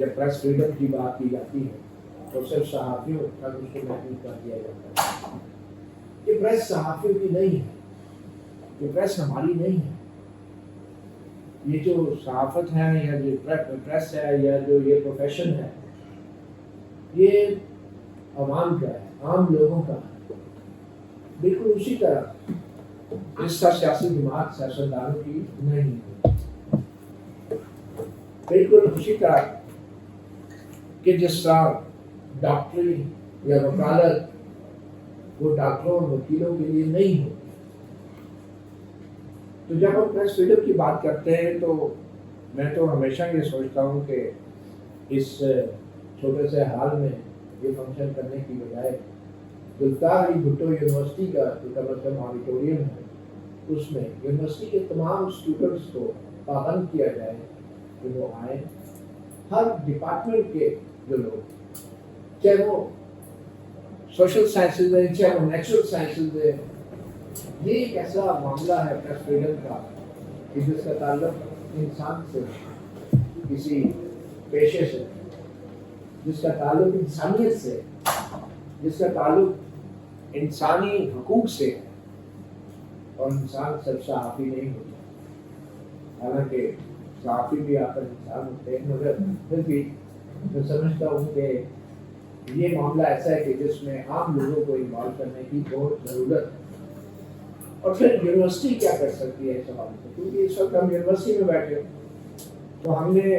جب press freedom کی بات کی جاتی ہے تو صرف صحافیوں تک اس کو محدود کر دیا جاتا ہے. یہ پریس صحافیوں کی نہیں ہے, یہ پریس ہماری نہیں ہے. یہ جو صحافت ہے یا جو پریس ہے یا جو یہ پروفیشن ہے, یہ عوام کا ہے, عام لوگوں کا ہے. بالکل اسی طرح اس کا سیاسی دماغ سیاستدانوں کی نہیں ہے. بالکل اسی طرح کہ جس طرح ڈاکٹری یا وکالت وہ ڈاکٹروں اور وکیلوں کے لیے نہیں ہوتی. تو جب ہم پریس فریڈم کی بات کرتے ہیں تو میں تو ہمیشہ یہ سوچتا ہوں کہ اس چھوٹے سے حال میں یہ فنکشن کرنے کی بجائے ذوالفقار علی بھٹو یونیورسٹی کا جو تبسم آڈیٹوریم ہے اس میں یونیورسٹی کے تمام اسٹوڈنٹس کو پابند کیا جائے کہ وہ آئیں. ہر ڈپارٹمنٹ کے جو لوگ, چاہے وہ سوشل سائنسز ہیں چاہے وہ نیچرل سائنسز ہیں, یہ ایک ایسا معاملہ ہے پریس فریڈم کا کہ جس کا تعلق انسان سے, کسی پیشے سے, جس کا تعلق انسانیت سے, جس کا تعلق انسانی حقوق سے. اور انسان صرف صحافی نہیں ہوتا, حالانکہ صحافی بھی آخر انسان ہوتے ہیں, مگر پھر بھی میں سمجھتا ہوں کہ یہ معاملہ ایسا ہے کہ جس میں عام لوگوں کو انوالو کرنے کی بہت ضرورت ہے. اور پھر یونیورسٹی کیا کر سکتی ہے اس حوالے سے, کیونکہ اس وقت ہم یونیورسٹی میں بیٹھے تو ہم نے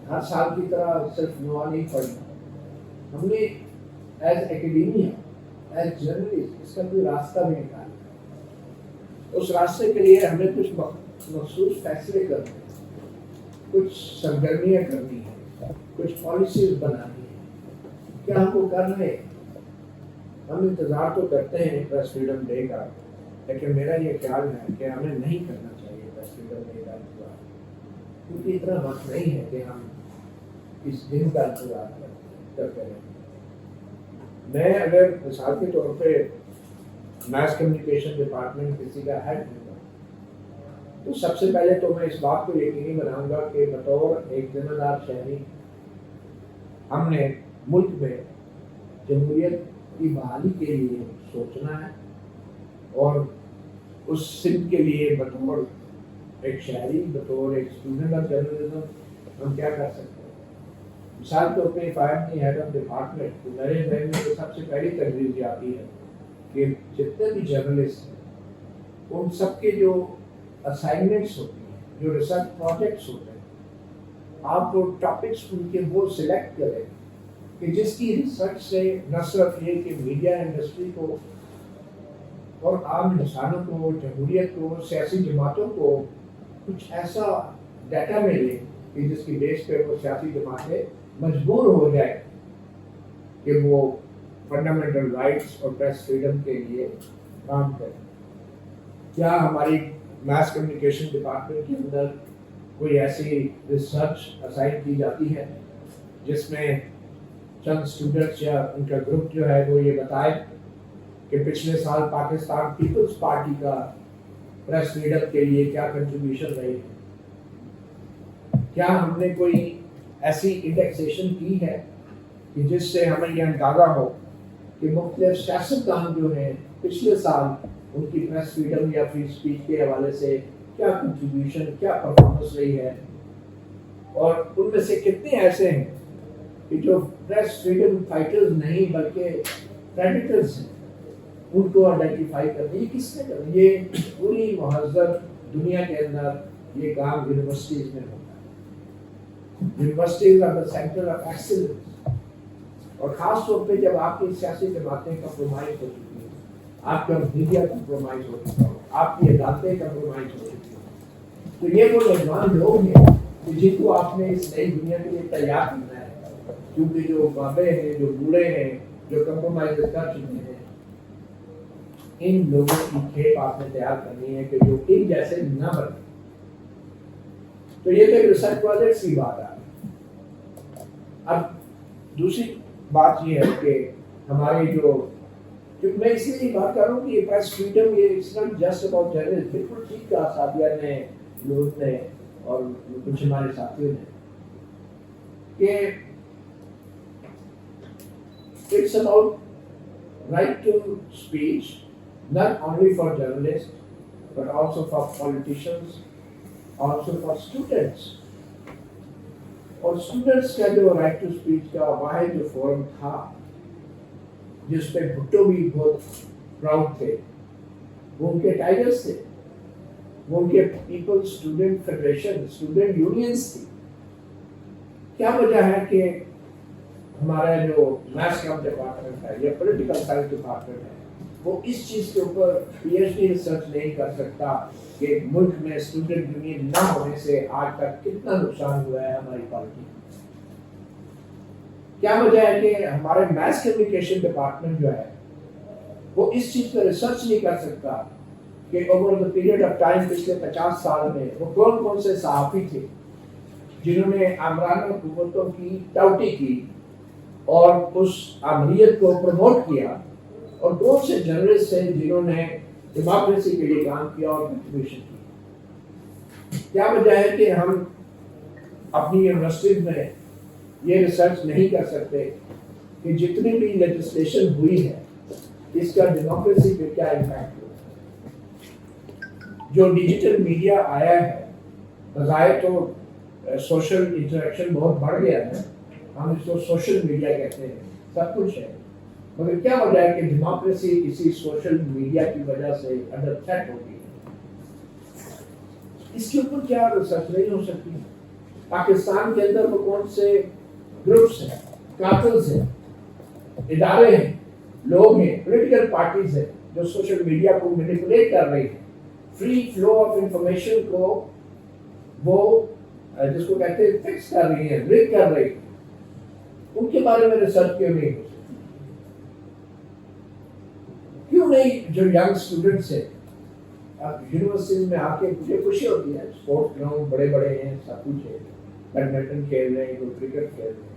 ہر سال کی طرح صرف نوا نہیں پڑھی, ہم نے ایز اکیڈیمیا, ایز جرنلسٹ اس کا کوئی راستہ بھی نکالا. اس راستے کے لیے ہمیں کچھ مخصوص فیصلے کرنے ہیں, کچھ سرگرمیاں کرنی ہیں, کچھ پالیسیز بنانی ہیں. کیا ہم وہ کر رہے ہیں؟ ہم انتظار تو کرتے ہیں پریس فریڈم ڈے کا, لیکن میرا یہ خیال ہے کہ ہمیں نہیں کرنا چاہیے پریس فریڈم ڈے کا انتظار, کیونکہ اتنا وقت نہیں ہے کہ ہم اس دن کا انتظار کرتے رہیں. میں اگر مثال کے طور پہ میس کمیونیکیشن ڈپارٹمنٹ کسی کا ہیڈ ہوں تو سب سے پہلے تو میں اس بات کو یقینی بناؤں گا کہ بطور ایک ذمہ دار شہری ہم نے ملک میں جمہوریت کی بحالی کے لیے سوچنا ہے, اور اس سمت کے لیے بطور ایک شہری, بطور ایک اسٹوڈنٹ آف جرنلزم ہم کیا کر سکتے ہیں. مثال کے طور پہ فائر ہیڈ آف ڈپارٹمنٹ تو میرے ذہن میں تو سب سے پہلی تجویز یہ آتی ہے کہ جتنے بھی جرنلسٹ ہیں ان سب کے جو اسائنمنٹس ہوتی ہیں, جو ریسرچ پروجیکٹس ہوتے ہیں, آپ وہ ٹاپکس ان کے وہ سلیکٹ کریں کہ جس کی ریسرچ سے نہ صرف یہ کہ میڈیا انڈسٹری کو اور عام انسانوں کو, جمہوریت کو, سیاسی جماعتوں کو کچھ ایسا ڈیٹا ملے کہ جس کی بیس پہ وہ سیاسی جماعتیں مجبور ہو جائے کہ وہ فنڈامنٹل رائٹس اور پریس فریڈم کے لیے کام کریں. کیا ہماری میس کمیونیکیشن ڈپارٹمنٹ کے اندر کوئی ایسی ریسرچ اسائن کی جاتی ہے جس میں چند اسٹوڈنٹس یا ان کا گروپ جو ہے وہ یہ بتائے کہ پچھلے سال پاکستان پیپلز پارٹی کا پریس فریڈم کے لیے کیا کنٹریبیوشن رہی ہے؟ کیا ہم نے کوئی ایسی انڈیکسیشن کی ہے کہ جس سے ہمیں یہ اندازہ ہو کہ مختلف سیاستدان جو ہیں پچھلے سال ان کی پریس فریڈم یا فری اسپیچ کے حوالے سے کیا کنٹریبیوشن, کیا پرفارمنس رہی ہے, اور ان میں سے کتنے ایسے ہیں کہ جو پریس فریڈم فائٹرز نہیں بلکہ پریڈیٹرز ہیں, ان کو آئیڈینٹیفائی کرنا یہ کس نے کرنا؟ یہ پوری مہذب دنیا کے اندر یہ کام یونیورسٹیز میں ہوتا ہے. Universities are the center of excellence, اور خاص طور پہ جب آپ کی سیاسی جماعتیں کمپرومائز ہو چکی ہیں, آپ کا میڈیا کمپرومائز ہو چکا ہو, آپ کی عدالتیں کمپرومائز ہو چکی ہیں, تو یہ وہ نوجوان لوگ ہیں کہ جن کو آپ نے اس نئی دنیا کے لیے تیار کرنا ہے, کیونکہ جو بابے ہیں, جو بوڑھے ہیں, جو کمپرومائز کر چکے ہیں, ان لوگوں کی کھیپ آپ نے تیار کرنی ہے کہ جو ایک جیسے نہ بنے. تو یہ تو ریسرچ پروجیکٹس کی بات آ رہی. اب دوسری بات یہ ہے کہ ہماری جو میں اس لیے بات کر رہا ہوں کہ یہ پریس فریڈم یہ it's not just about journalist, بالکل ٹھیک کہا ساتھیہ نے, لوگ نے اور کچھ ہمارے ساتھیوں نے. کہ it's about right to speech, not only for journalists, but also for politicians, also for students. اور اسٹوڈنٹس کا جو رائٹ ٹو اسپیچ کا واحد جو فورم تھا جس پہ بھٹو بھی بہت پراؤڈ تھے، وہ ان کے ٹائگرس تھے، وہ ان کے people student federation student unions تھی. کیا وجہ ہے کہ ہمارا جو میس کام ڈپارٹمنٹ ہے یا پولیٹیکل سائنس ڈپارٹمنٹ ہے وہ اس چیز کے اوپر پی ایچ ڈی ریسرچ نہیں کر سکتا کہ ملک میں اسٹوڈنٹ یونین نہ ہونے سے آج تک کتنا نقصان ہوا ہے ہماری پارٹی. کیا وجہ ہے کہ ہمارے میس کمیونیکیشن ڈپارٹمنٹ جو ہے وہ اس چیز پر ریسرچ نہیں کر سکتا کہ over the period of time پچھلے 50 سال میں وہ کون کون سے صحافی تھے جنہوں نے آمرانہ حکومتوں کی ٹاؤٹی کی اور اس آمریت کو پروموٹ کیا، اور کون سے جرنلسٹ تھے جنہوں نے ڈیموکریسی کے لیے کام کیا اور کنٹریبیوشن کی. کیا وجہ ہے کہ ہم اپنی یونیورسٹیز میں یہ ریسرچ نہیں کر سکتے کہ جتنی بھی لیجسلیشن ہوئی ہے اس کا ڈیموکریسی پہ کیا امپیکٹ ہوا. جو ڈیجیٹل میڈیا آیا ہے بظاہر تو سوشل انٹریکشن بہت بڑھ گیا ہے، ہم اس کو سوشل میڈیا کہتے ہیں، سب کچھ ہے، مگر کیا وجہ ہے کہ ڈیموکریسی اسی سوشل میڈیا کی وجہ سے انڈر تھریٹ ہو گئی ہے. اس کے اوپر کیا ریسرچ نہیں ہو سکتی؟ پاکستان کے اندر وہ کون سے گروپس ہیں، کارٹلز ہیں، ادارے ہیں، لوگ ہیں، پولیٹیکل پارٹیز ہیں جو سوشل میڈیا کو مینیپولیٹ کر رہی ہیں، فری فلو آف انفارمیشن کو وہ جس کو کہتے ہیں فکس کر رہی ہیں، بریک کر رہی ہیں. ان کے بارے میں ریسرچ کیوں نہیں ہو سکتی؟ کیوں نہیں جو ینگ اسٹوڈنٹس ہیں یونیورسٹیز میں آ کے مجھے خوشی ہوتی ہے، اسپورٹس گراؤنڈ بڑے بڑے ہیں، سب کچھ ہے، بیڈمنٹن کھیل رہے ہیں، کوئی کرکٹ کھیل رہے ہیں،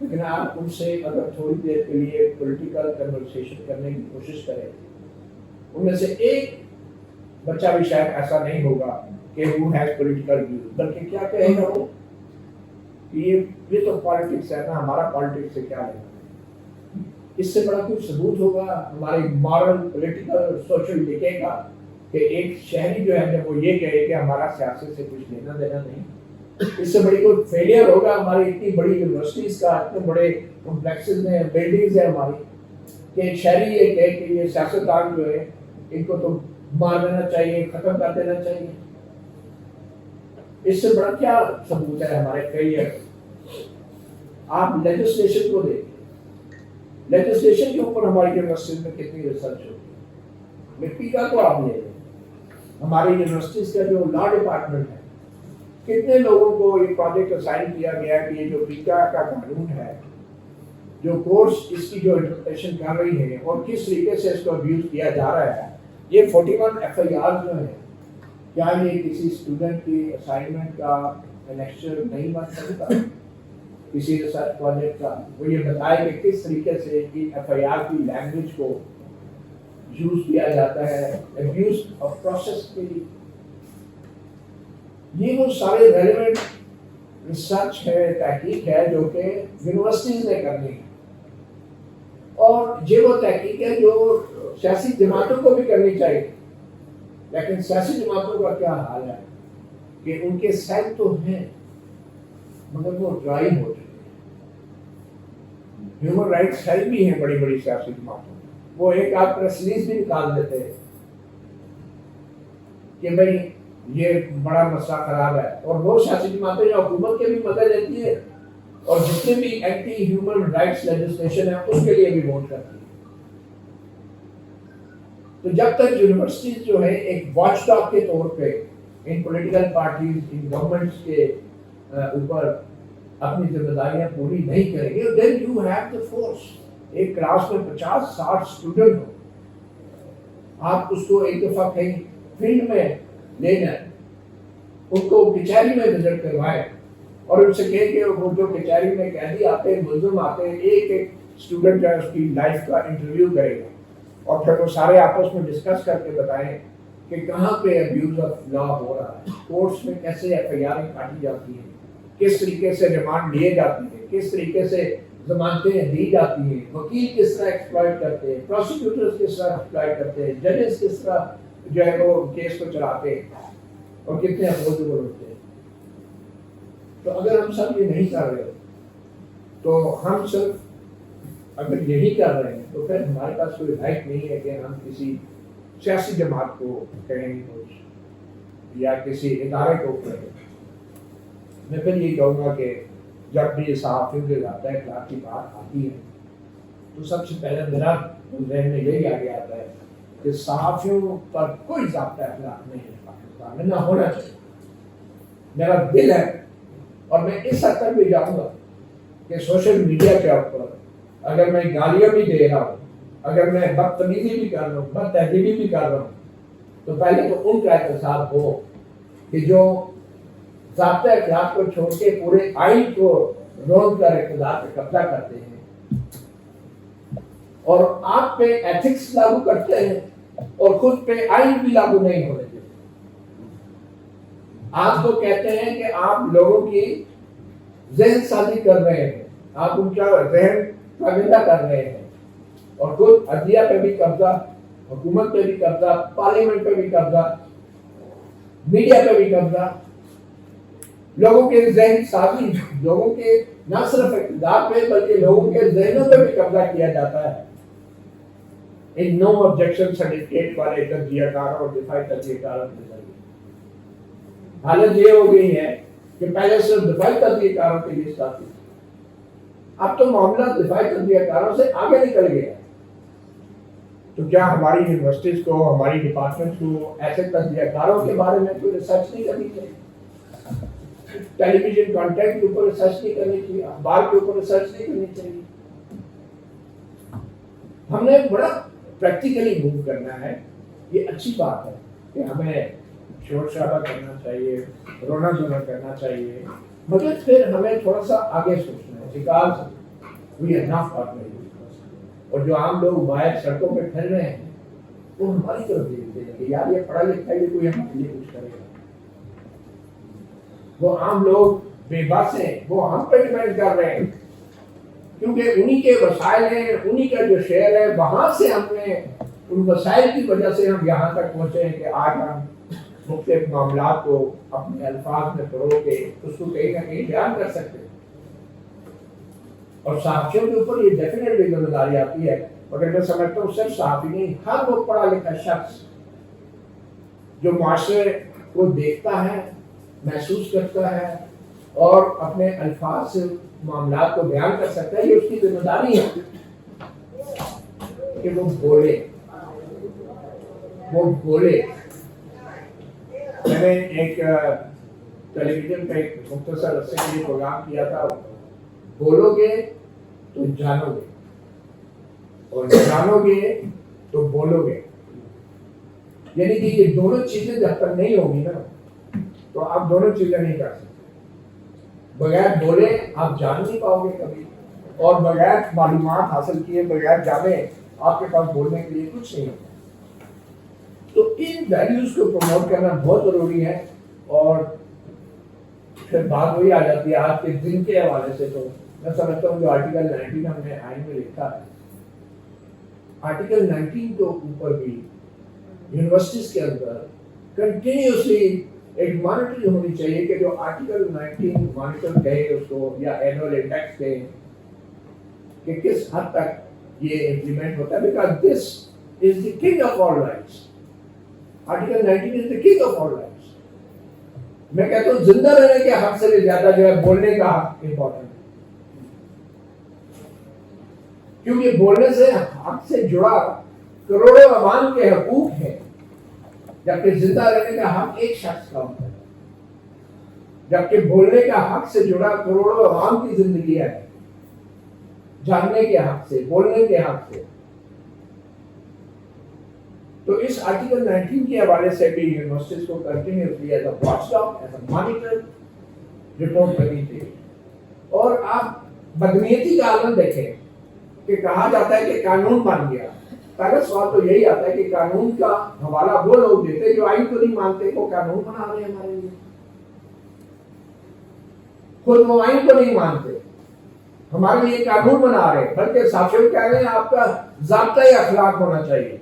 لیکن آپ ان سے اگر تھوڑی دیر کے لیے پولیٹیکل کنورسیشن کرنے کی کوشش کریں، ان میں سے ایک بچہ بھی شاید ایسا نہیں ہوگا کہ وہ ہیز پولیٹیکل ویوز، بلکہ کیا کہے گا وہ کہ یہ تو پالیٹکس ہے نا، ہمارا پالیٹکس سے کیا ہے. اس سے بڑا کوئی ثبوت ہوگا ہمارے مارل پولیٹیکل سوشل ڈکے کا کہ ایک شہری جو ہے جب وہ یہ کہے کہ ہمارا سیاست سے کچھ لینا دینا نہیں. اس سے بڑی کوئی فیلئر ہوگا ہماری اتنی بڑی یونیورسٹیز کا، اتنے بڑے کمپلیکسز ہیں، بلڈنگز ہیں ہماری، کہ ایک شہری یہ کہے کہ یہ سیاستدان جو ہے ان کو تو مار دینا چاہیے، ختم کر دینا چاہیے. اس سے بڑا کیا ثبوت ہے ہمارے فیلئر؟ آپ لیجسلیشن کو دیکھیں، لیجسلیشن کے اوپر ہماری یونیورسٹیز میں کتنی ریسرچ ہوتی ہے. مٹی کا تو آپ لے لیں، ہماری یونیورسٹیز کا جو لا ڈپارٹمنٹ ہے کتنے لوگوں کو یہ پروجیکٹ اسائن کیا گیا ہے کہ یہ جو پیکا کا قانون ہے، جو کورس اس کی جو انٹرپریٹیشن کر رہی ہے اور کس طریقے سے اس کو ابیوز کیا جا رہا ہے. یہ 41 FIR جو ہے، کیا یہ کسی اسٹوڈنٹ کی اسائنمنٹ کا لیکچر نہیں بن سکتا؟ کسی ریسرچ پروجیکٹ کا وہ یہ بتائے کہ کس طریقے سے ان FIR کی لینگویج کو یوز کیا جاتا ہے ابیوز آف پروسیس کے لیے. یہ وہ سارے ریلیونٹ ریسرچ ہے، تحقیق ہے جو کہ یونیورسٹیز نے کرنی ہے، اور یہ وہ تحقیق ہے جو سیاسی جماعتوں کو بھی کرنی چاہیے. لیکن سیاسی جماعتوں کا کیا حال ہے کہ ان کے سیل تو ہیں مگر وہ ڈرائی ہو چکے ہیں. ہیومن رائٹس سیل بھی ہیں بڑی بڑی سیاسی جماعتوں، وہ ایک آپ پریس ریلیز بھی نکال دیتے ہیں کہ بھئی یہ بڑا مسئلہ خراب ہے، اور وہ سیاسی جماعتیں جو حکومت کے بھی مدد دیتی ہے اور جتنے بھی اینٹی ہیومن رائٹس لیجسلیشن ہے اس کے لیے بھی ووٹ کرتی ہے. تو جب تک یونیورسٹیز جو ہے ایک واچ ڈاگ کے طور پہ ان پولیٹیکل پارٹیز، ان گورنمنٹس کے اوپر اپنی ذمہ داریاں پوری نہیں کریں گے، then you have the force. ایک کلاس میں 50-60 اسٹوڈنٹ ہو، آپ اس کو ایک دفعہ کہیں فیلڈ میں لے جائیں، ان کو کچہری میں وزٹ کروائیں اور ان سے کہیں کہ وہ جو کچہری میں قیدی آتے ہیں، ملزم آتے ہیں، ایک ایک اسٹوڈنٹ جو ہے اس کی لائف کا انٹرویو کرے گا اور پھر وہ سارے آپس میں ڈسکس کر کے بتائیں کہ کہاں پہ ابیوز آف لا ہو رہا ہے، کورٹس میں کیسے FIR کاٹی جاتی ہیں، کس طریقے سے ریمانڈ لیے جاتی ہے، کس طریقے سے ضمانتیں دی جاتی ہیں، وکیل کس طرح ایکسپلائٹ کرتے ہیں، پروسیکیوٹرز کس طرح ایکسپلائٹ کرتے ہیں، ججز کس طرح جو ہے وہ کیس کو چلاتے ہیں اور کتنے اپوزیبل ہوتے ہیں. تو اگر ہم سب یہ نہیں کر رہے تو ہم صرف اگر یہی کر رہے ہیں تو پھر ہمارے پاس کوئی رائٹ نہیں ہے کہ ہم کسی سیاسی جماعت کو کہیں یا کسی ادارے کو کہیں. میں پھر یہ کہوں گا کہ جب بھی صحافیوں کے ضابطۂ اخلاق کی بات آتی ہے تو سب سے پہلے میرا ذہن میں یہی آگے آتا ہے کہ صحافیوں پر کوئی ضابطۂ اخلاق نہیں ہے پاکستان میں، نہ ہونا چاہیے. میرا دل ہے اور میں اس حد تک بھی جاؤں گا کہ سوشل میڈیا کے اوپر اگر میں گالیاں بھی دے رہا ہوں، اگر میں بدتمیزی بھی کر رہا ہوں، بد تہذیبی بھی کر رہا ہوں، تو پہلے تو ان کا احتساب ہو کہ جو ضابطۂ اخلاق کو چھوڑ کے پورے آئین کو روک کر اقتدار پہ قبضہ کرتے ہیں اور آپ پہ ایتھکس لاگو کرتے ہیں اور خود پہ آئین بھی لاگو نہیں ہونے دیتے. آپ کو کہتے ہیں کہ آپ لوگوں کی ذہن سازی کر رہے ہیں، آپ ان کا ذہن پاگندہ کر رہے ہیں اور خود عدلیہ پہ بھی قبضہ، حکومت پہ بھی قبضہ، پارلیمنٹ پہ بھی قبضہ، میڈیا پہ بھی قبضہ، لوگوں کے ذہن سازی، لوگوں کے نہ صرف اقتدار پہ بلکہ لوگوں کے ذہنوں پہ بھی قبضہ کیا جاتا ہے. ان نو آبجیکشن سرٹیفکیٹ والے تجزیہ کاروں اور دفاعی تجزیہ کاروں کے ذریعے حالت یہ ہو گئی ہے کہ پہلے صرف دفاعی تجزیہ کاروں کی لسٹ آتی تھی، اب تو معاملہ دفاعی تجزیہ کاروں سے آگے نکل گیا. تو کیا ہماری یونیورسٹیز کو، ہماری ڈپارٹمنٹ کو ایسے تجزیہ کاروں کے بارے میں کوئی ریسرچ نہیں کرنی چاہیے؟ ٹیلی ویژن کانٹینٹ کے اوپر ریسرچ نہیں کرنی چاہیے؟ اخبار کے اوپر ریسرچ نہیں کرنی چاہیے؟ ہم نے بڑا پریکٹیکلی موو کرنا ہے. یہ اچھی بات ہے کہ ہمیں شور شرابہ کرنا چاہیے، رونا دھونا کرنا چاہیے، مگر پھر ہمیں تھوڑا سا آگے سوچنا ہے. Because we are not partner. اور جو عام لوگ باہر سڑکوں پہ پھیل رہے ہیں وہ ہماری طرف دیکھتے ہیں کہ یار یہ پڑھا لکھا ہے، یہ کوئی ہمارے لیے کچھ کرے گا. وہ عام لوگ بے بس ہیں، وہ ہم پہ ڈیپینڈ کر رہے ہیں کیونکہ انہی کے وسائل ہیں، انہی کا جو شہر ہے، وہاں سے ہم نے ان وسائل کی وجہ سے ہم یہاں تک پہنچے ہیں کہ آج ہم مختلف معاملات کو اپنے الفاظ میں پرو کے اس کو کہیں نہ کہیں بیان کر سکتے ہیں. اور صحافیوں کے اوپر یہ ڈیفینیٹلی ذمہ داری آتی ہے. مگر میں سمجھتا ہوں صرف صحافی نہیں، ہر وہ پڑھا لکھا شخص جو معاشرے کو دیکھتا ہے، محسوس کرتا ہے اور اپنے الفاظ سے معاملات کو بیان کر سکتا ہے، یہ اس کی ذمہ داری ہے کہ وہ بولے. میں نے ایک ٹیلی ویژن پہ ایک مختصر عرصے کے لیے پروگرام کیا تھا، بولو گے تو جانو گے اور جانو گے تو بولو گے. یعنی کہ یہ دونوں چیزیں جب تک نہیں ہوگی نا تو آپ دونوں چیزیں نہیں کر سکتے. بغیر بولے آپ جان نہیں پاؤ گے کبھی، اور بغیر معلومات حاصل کیے، بغیر جانے آپ کے پاس بولنے کے لیے کچھ نہیں ہوتا. تو ان ویلیوز کو پروموٹ کرنا بہت ضروری ہے. اور پھر بات وہی آ جاتی ہے آج کے دن کے حوالے سے. تو میں سمجھتا ہوں جو آرٹیکل 19 ہم نے آئین میں لکھا ہے، آرٹیکل 19 کے اوپر بھی یونیورسٹیز کے اندر کنٹینیوسلی ایک مانیٹری ہونی چاہیے کہ جو آرٹیکل 19 مانیٹر کہے اس کو یا اینول انڈیکس کہے کہ کس حد تک یہ امپلیمنٹ ہوتا ہے. Because this is the king of all rights. Article 19 is the king of all rights. میں کہتا ہوں زندہ رہنے کے حق سے بھی زیادہ جو ہے بولنے کا حق امپورٹنٹ ہے، کیونکہ بولنے سے حق سے جڑا کروڑوں عوام کے حقوق ہیں، جبکہ زندہ رہنے کا حق ایک شخص کا ہوتا ہے. جبکہ بولنے کا حق سے جڑا کروڑوں عوام کی زندگی ہے، جاننے کے حق سے، بولنے کے حق سے. تو اس آرٹیکل 19 کے حوالے سے بھی یونیورسٹیز کو continuously as a watch dog, as a monitor report کرنی چاہیے. اور آپ بدنیتی کا عالم دیکھیں کہ کہا جاتا ہے کہ قانون بن گیا. پہلا سوال تو یہی آتا ہے کہ قانون کا حوالہ وہ لوگ دیتے جو آئین کو نہیں مانتے، وہ قانون بنا رہے ہیں ہمارے لیے. خود وہ آئین کو نہیں مانتے, ہمارے لیے قانون بنا رہے, بلکہ ساتھیوں کہہ رہے ہیں آپ کا ضابطۂ اخلاق ہونا چاہیے,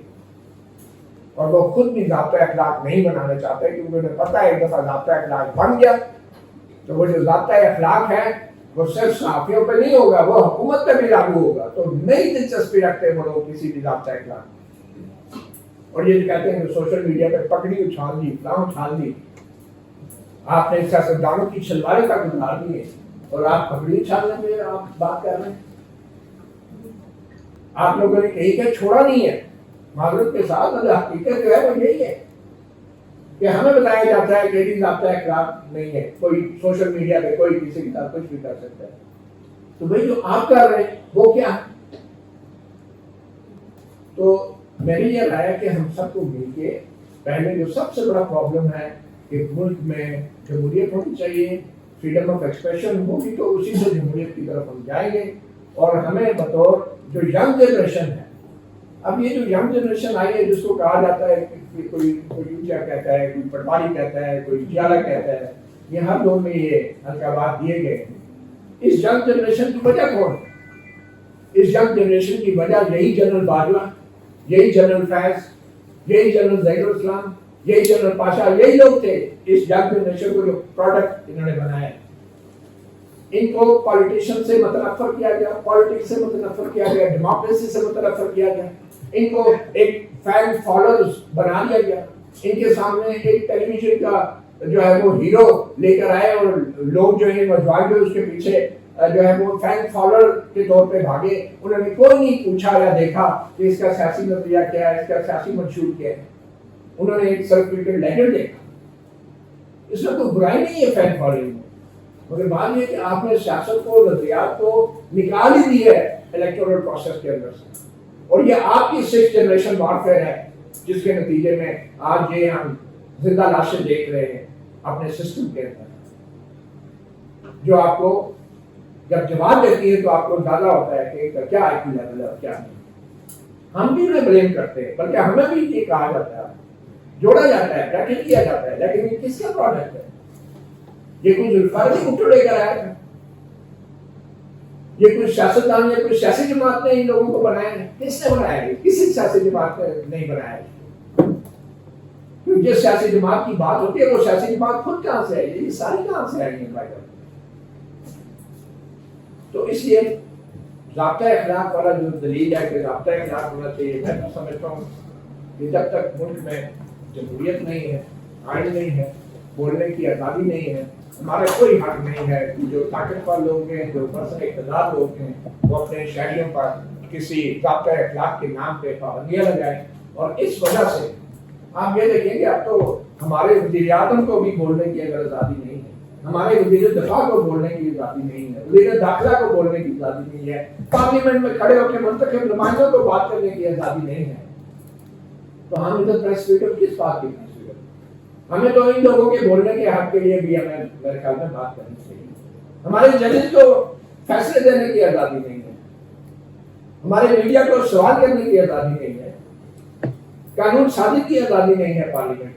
اور وہ خود بھی ضابطۂ اخلاق نہیں بنانا چاہتے, کیونکہ انہیں پتہ ہے ایک دفعہ ضابطۂ اخلاق بن گیا تو وہ جو ضابطۂ اخلاق ہے وہ صرف صحافیوں پہ نہیں ہوگا, وہ حکومت پہ بھی لاگو ہوگا. تو نہیں دلچسپی رکھتے وہ لوگ کسی بھی ضابطۂ اخلاق. اور یہ جو کہتے ہیں کہ سوشل میڈیا پہ پکڑی اچھال دی, فلاں اچھال دی, آپ نے سیاستدانوں کی شلواریں تک اتار دی ہیں اور آپ پکڑی اچھالنے میں آپ بات کر رہے ہیں. آپ لوگوں نے کہیں کہ چھوڑا نہیں ہے, معذرت کے ساتھ حقیقت جو ہے وہ یہی ہے کہ ہمیں بتایا جاتا ہے کہ ضابطۂ اخلاق نہیں ہے, کوئی سوشل میڈیا پہ کوئی کسی کے ساتھ کچھ بھی کر سکتا ہے. تو بھائی جو آپ کر رہے ہیں وہ کیا ہے؟ تو میری یہ رائے ہے کہ ہم سب کو مل کے پہلے جو سب سے بڑا پرابلم ہے کہ ملک میں جمہوریت ہونی چاہیے, فریڈم آف ایکسپریشن ہوگی تو اسی سے جمہوریت کی طرف ہم جائیں گے. اور ہمیں بطور جو ینگ جنریشن ہے, اب یہ جو ینگ جنریشن آئی ہے جس کو کہا جاتا ہے کہ کوئی یوچا کہتا ہے, کوئی پٹواری کہتا ہے, کوئی جیالا کہتا ہے, یہ ہر دور میں یہ القابات دیے گئے ہیں. اس ینگ جنریشن کی وجہ کون ہے؟ اس ینگ جنریشن کی وجہ یہی جنرل باجوہ, یہی جنرل فیض, یہی جنرل ظہیر الاسلام, یہی جنرل پاشا, یہی لوگ تھے اس ینگ جنریشن کو جو پروڈکٹ انہوں نے بنایا. ان کو پالیٹیشین سے متنفر کیا گیا, پالیٹکس سے متنفر کیا گیا, ڈیموکریسی سے متنفر کیا گیا, ان کو ایک فین فالوورز بنا دیا گیا. ان کے سامنے ایک ٹیلی ویژن کا جو ہے وہ ہیرو لے کر آئے اور لوگ جو ہے نوجوان جو اس کے پیچھے جو ہے وہ فین فالوور کے طور پہ بھاگے. انہوں نے کوئی نہیں پوچھا یا دیکھا کہ اس کا سیاسی نظریہ کیا ہے, اس کا سیاسی منشور کیا ہے. انہوں نے ایک سرکولیٹڈ لیجر دیکھا. اس میں کوئی برائی نہیں ہے فین فالوئنگ میں, مگر بات یہ کہ آپ نے سیاست کو, نظریات کو نکال ہی دی ہے الیکٹورل پروسیس کے اندر سے, اور یہ آپ کی 6th جنریشن وارفیئر ہے جس کے نتیجے میں آج یہ ہم زندہ لاشیں دیکھ رہے ہیں اپنے سسٹم کے اندر, جو آپ کو جب جواب دیتی ہے تو آپ کو اندازہ ہوتا ہے کہ کیا آئی کیو لیول ہے اور کیا نہیں. ہم بھی انہیں بلیم کرتے ہیں, بلکہ ہمیں بھی یہ کہا جاتا ہے, جوڑا جاتا ہے, بیٹھے کیا جاتا ہے, لیکن یہ کس کا پروڈکٹ ہے؟ یہ کوئی ذوالفقار بھٹو لے کر آیا تھا, یہ کوئی سیاستدان یا کوئی سیاسی جماعت نے ان لوگوں کو بنایا ہے؟ کس نے بنایا ہے؟ کسی سیاسی جماعت نے نہیں بنایا ہے. جس سیاسی جماعت کی بات ہوتی ہے وہ سیاسی جماعت خود کہاں سے ہے, یہ ساری کہاں سے آئی ہیں بھائی. تو اس لیے ضابطۂ اخلاق والا جو دلیل ہے کہ ضابطۂ اخلاق ہونا چاہیے, میں تو سمجھتا ہوں کہ جب تک ملک میں جمہوریت نہیں ہے, آئین نہیں ہے, بولنے کی آزادی نہیں ہے, ہمارا کوئی حق نہیں ہے کہ جو طاقتور لوگ ہیں, جو برسر اقتدار لوگ ہیں, وہ اپنے شہریوں پر کسی ضابطۂ اخلاق کے نام پہ پابندیاں لگائیں. اور اس وجہ سے آپ یہ دیکھیں کہ اب تو ہمارے وزیر اعظم کو بھی بولنے کی اگر آزادی نہیں ہے, ہمارے وزیر دفاع کو بولنے کی آزادی نہیں ہے, وزیر داخلہ کو بولنے کی آزادی نہیں ہے, پارلیمنٹ میں کھڑے ہو کے منتخب نمائندوں کو بات کرنے کی آزادی نہیں ہے. تو ہم ادھر پریس فریڈم کس بات کی پریس فریڈم؟ ہمیں تو ان لوگوں کے بولنے کے حق کے لیے بھی ہمیں میرے خیال میں بات کرنی چاہیے. ہمارے ججز کو فیصلے دینے کی آزادی نہیں ہے, ہمارے میڈیا کو سوال کرنے کی آزادی نہیں ہے, قانون سازی کی آزادی نہیں ہے پارلیمنٹ میں.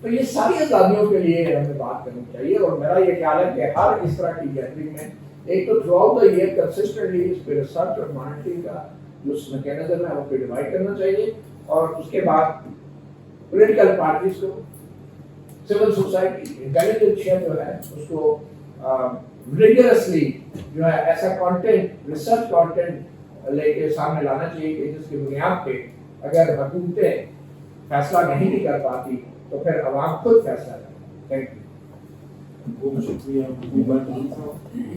تو یہ ساری آزادیوں کے لیے ہمیں بات کرنی چاہیے. اور میرا یہ خیال ہے کہ ہر اس طرح کی گیدرنگ میں ایک تو throughout the year consistently اس پہ ریسرچ اور مانیٹرنگ کا جو میکینزم ہے وہ پہ ڈیوائڈ کرنا چاہیے. اور اس کے بعد پولیٹیکل پارٹیز کو, سول سوسائٹی, انٹیلیجنس جو ہے اس کو ریگولرسلی جو ہے ایسا کانٹینٹ, ریسرچ کانٹینٹ لے کے سامنے لانا چاہیے کہ جس کی بنیاد پہ اگر حکومتیں فیصلہ نہیں بھی کر پاتی تو پھر عوام خود فیصلہ کرے. Thank you. بہت شکریہ.